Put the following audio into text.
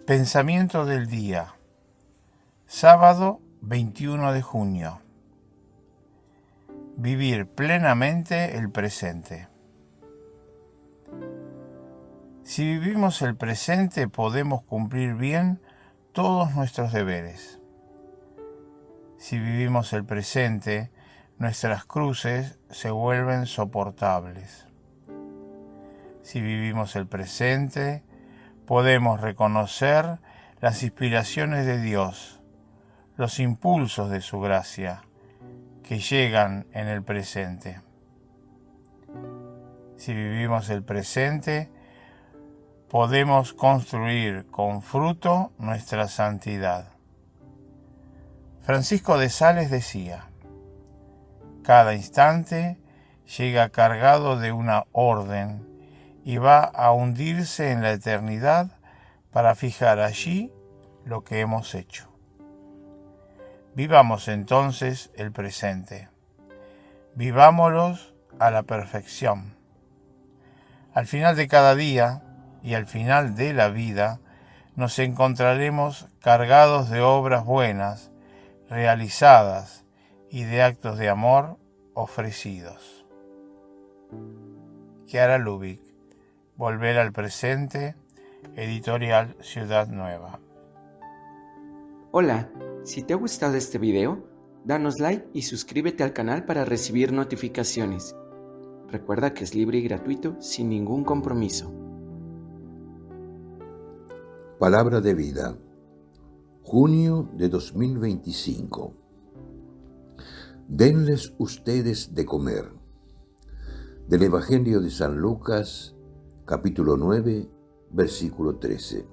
Pensamiento del día, sábado 21 de junio. Vivir plenamente el presente. Si vivimos el presente, podemos cumplir bien todos nuestros deberes. Si vivimos el presente, nuestras cruces se vuelven soportables. Si vivimos el presente, podemos reconocer las inspiraciones de Dios, los impulsos de su gracia, que llegan en el presente. Si vivimos el presente, podemos construir con fruto nuestra santidad. Francisco de Sales decía: cada instante llega cargado de una orden y va a hundirse en la eternidad para fijar allí lo que hemos hecho. Vivamos entonces el presente. Vivámoslos a la perfección. Al final de cada día y al final de la vida nos encontraremos cargados de obras buenas, realizadas y de actos de amor ofrecidos. Chiara Lubich, Volver al presente, editorial Ciudad Nueva. Hola, si te ha gustado este video, danos like y suscríbete al canal para recibir notificaciones. Recuerda que es libre y gratuito sin ningún compromiso. Palabra de vida, junio de 2025. Denles ustedes de comer. Del Evangelio de San Lucas, capítulo 9, versículo 13.